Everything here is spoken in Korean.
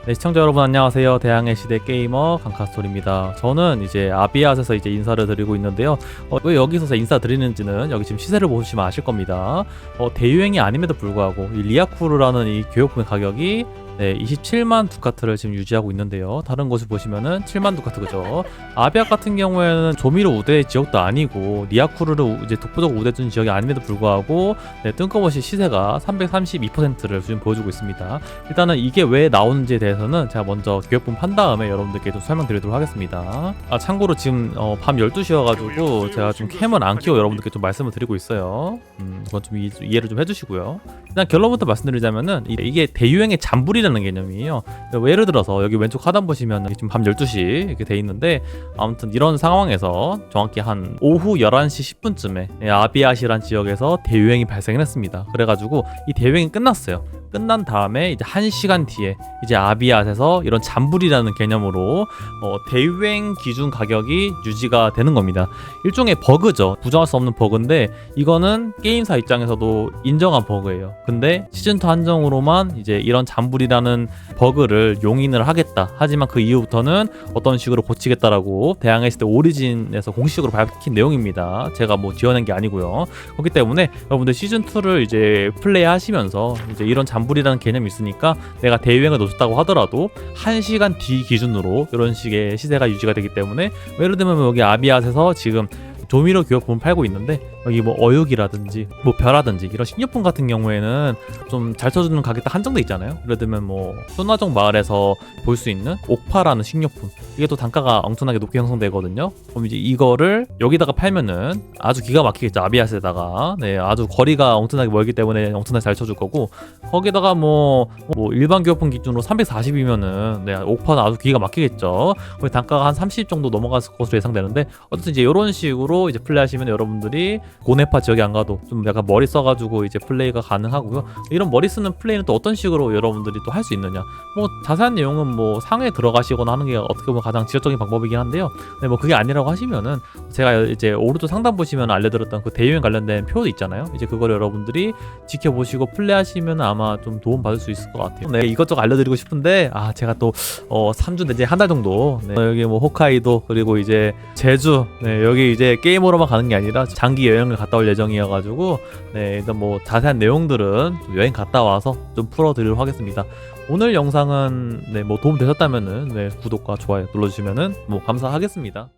네, 시청자 여러분 안녕하세요. 대항해 시대 게이머 강카스톨입니다. 저는 이제 아비앗에서 이제 인사를 드리고 있는데요. 왜 여기서 인사 드리는지는 여기 지금 시세를 보시면 아실 겁니다. 대유행이 아님에도 불구하고 이 리아쿠르라는 이 교육품의 가격이 27만 두카트를 지금 유지하고 있는데요. 다른 곳을 보시면은 7만 두카트 그죠? 아비앗 같은 경우에는 조미료 우대 지역도 아니고 리아쿠르를 이제 독보적으로 우대준 지역이 아님에도 불구하고 뜬금없이 시세가 332%를 지금 보여주고 있습니다. 일단은 이게 왜 나오는지에 대해서는 제가 먼저 교육품 판 다음에 여러분들께 좀 설명드리도록 하겠습니다. 참고로 지금 밤 12시여가지고 제가 좀 캠을 안 키고 여러분들께 좀 말씀을 드리고 있어요. 그건 좀 이해를 좀 해주시고요. 일단 결론부터 말씀드리자면은 이게 대유행의 잠불이라는 개념이에요. 예를 들어서 여기 왼쪽 하단 보시면 지금 밤 12시 이렇게 돼 있는데 아무튼 이런 상황에서 정확히 한 오후 11시 10분쯤에 아비앗이란 지역에서 대유행이 발생을 했습니다. 그래가지고 이 대유행이 끝났어요. 끝난 다음에 이제 1시간 뒤에 이제 아비앗에서 이런 잠불이라는 개념으로 대유행 기준 가격이 유지가 되는 겁니다. 일종의 버그죠. 부정할 수 없는 버그인데 이거는 게임사 입장에서도 인정한 버그예요. 근데 시즌2 한정으로만 이제 이런 잠불이라는 버그를 용인을 하겠다. 하지만 그 이후부터는 어떤 식으로 고치겠다라고 대항해 시대 오리진에서 공식으로 밝힌 내용입니다. 제가 뭐 지어낸 게 아니고요. 그렇기 때문에 여러분들 시즌2를 이제 플레이하시면서 이제 이런 잠불이라는 개념이 있으니까 내가 대유행을 놓쳤다고 하더라도 1시간 뒤 기준으로 이런 식의 시세가 유지가 되기 때문에 예를 들면 여기 아비앗에서 지금 조미료 교육품을 팔고 있는데 여기 뭐 어육이라든지 뭐 벼라든지 이런 식료품 같은 경우에는 좀 잘 쳐주는 가격이 딱 한정돼 있잖아요. 예를 들면 뭐 손화정 마을에서 볼 수 있는 옥파라는 식료품, 이게 또 단가가 엄청나게 높게 형성되거든요. 그럼 이제 이거를 여기다가 팔면은 아주 기가 막히겠죠. 아비앗에다가 아주 거리가 엄청나게 멀기 때문에 엄청나게 잘 쳐줄 거고, 거기다가 뭐 일반 교육품 기준으로 340이면은 옥파는 아주 기가 막히겠죠. 거기 단가가 한 30 정도 넘어갈 것으로 예상되는데, 어쨌든 이제 이런 식으로 이제 플레이하시면 여러분들이 고네파 지역에 안 가도 좀 약간 머리 써가지고 이제 플레이가 가능하고요. 이런 머리 쓰는 플레이는 또 어떤 식으로 여러분들이 또 할 수 있느냐, 뭐 자세한 내용은 뭐 상에 들어가시거나 하는 게 어떻게 보면 가장 지적적인 방법이긴 한데요. 뭐 그게 아니라고 하시면은 제가 이제 오른쪽 상단 보시면 알려드렸던 그 대유행 관련된 표도 있잖아요. 이제 그걸 여러분들이 지켜보시고 플레이하시면 아마 좀 도움 받을 수 있을 것 같아요. 이것저것 알려드리고 싶은데 제가 또 3주 내지 한 달 정도 여기 뭐 홋카이도 그리고 이제 제주 여기 이제 게임으로만 가는 게 아니라 장기 여행을 갔다 올 예정이어가지고 일단 뭐 자세한 내용들은 좀 여행 갔다 와서 좀 풀어드리도록 하겠습니다. 오늘 영상은 뭐 도움 되셨다면은 구독과 좋아요 눌러주시면은 뭐 감사하겠습니다.